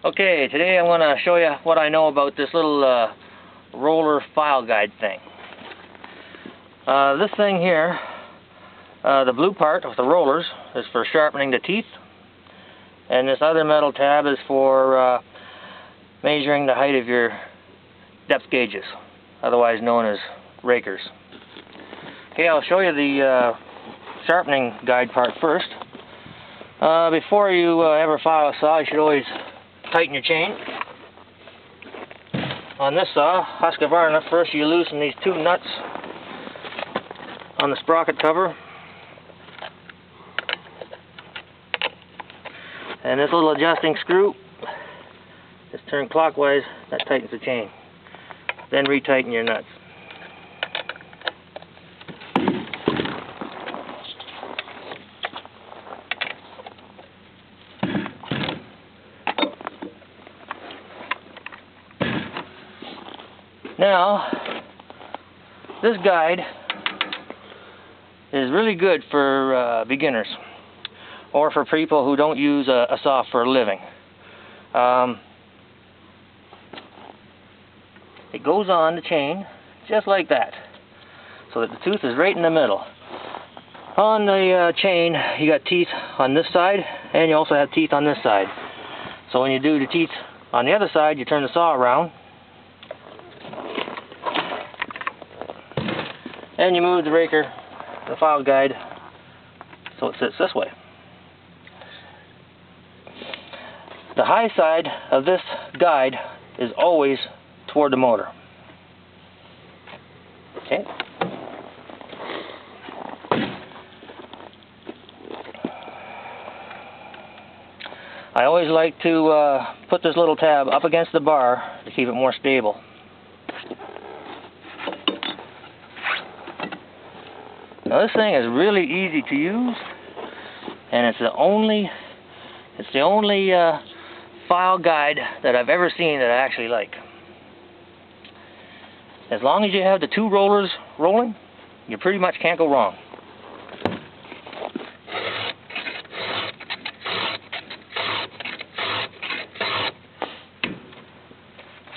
Okay, today I'm going to show you what I know about this little roller file guide thing. This thing here, the blue part with the rollers, is for sharpening the teeth, and this other metal tab is for measuring the height of your depth gauges, otherwise known as rakers. Okay, I'll show you the sharpening guide part first. Before you ever file a saw, you should always tighten your chain. On this saw, Husqvarna, first you loosen these two nuts on the sprocket cover. And this little adjusting screw, just turn clockwise, that tightens the chain. Then retighten your nuts. Now, this guide is really good for beginners or for people who don't use a saw for a living. It goes on the chain just like that, so that the tooth is right in the middle. On the chain, you got teeth on this side, and you also have teeth on this side. So when you do the teeth on the other side, you turn the saw around, and you move the raker, the file guide, so it sits this way. The high side of this guide is always toward the motor. Okay. I always like to put this little tab up against the bar to keep it more stable. Now this thing is really easy to use, and it's the only file guide that I've ever seen that I actually like. As long as you have the two rollers rolling, you pretty much can't go wrong.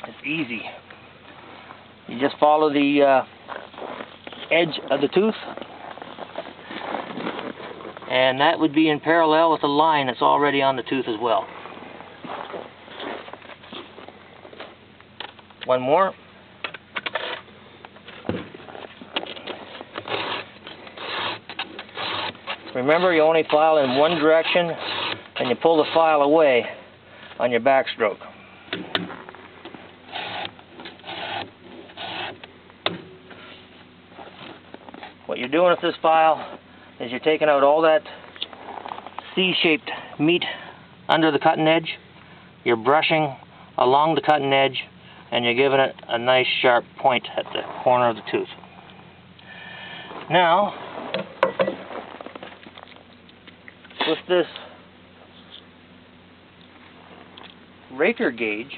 It's easy. You just follow the edge of the tooth, and that would be in parallel with the line that's already on the tooth as well. One more. Remember, you only file in one direction, and you pull the file away on your backstroke. What you're doing with this file is you're taking out all that C-shaped meat under the cutting edge, you're brushing along the cutting edge, and you're giving it a nice sharp point at the corner of the tooth. Now, with this raker gauge,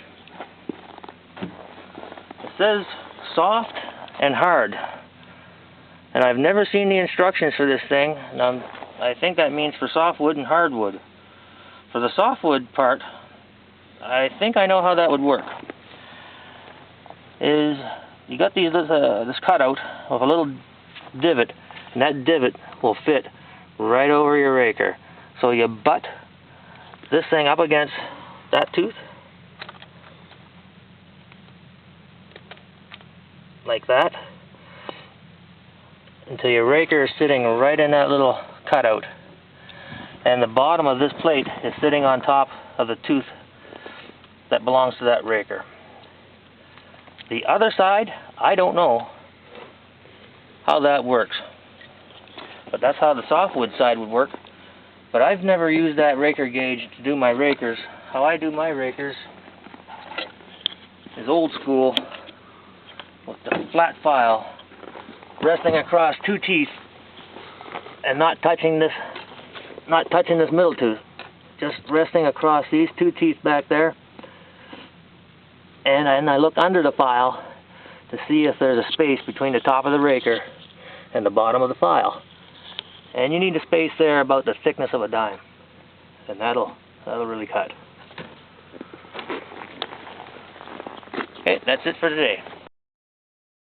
it says soft and hard. And I've never seen the instructions for this thing, and I think that means for softwood and hardwood. For the softwood part, I think I know how that would work. Is you got this cutout with a little divot, and that divot will fit right over your raker. So you butt this thing up against that tooth, like that, until your raker is sitting right in that little cutout, and the bottom of this plate is sitting on top of the tooth that belongs to that raker. The other side, I don't know how that works, but that's how the softwood side would work. But I've never used that raker gauge to do my rakers. How I do my rakers is old school, with the flat file resting across two teeth and not touching this middle tooth, just resting across these two teeth back there. And I look under the file to see if there's a space between the top of the raker and the bottom of the file. And you need a space there about the thickness of a dime, and that'll really cut. Okay, that's it for today.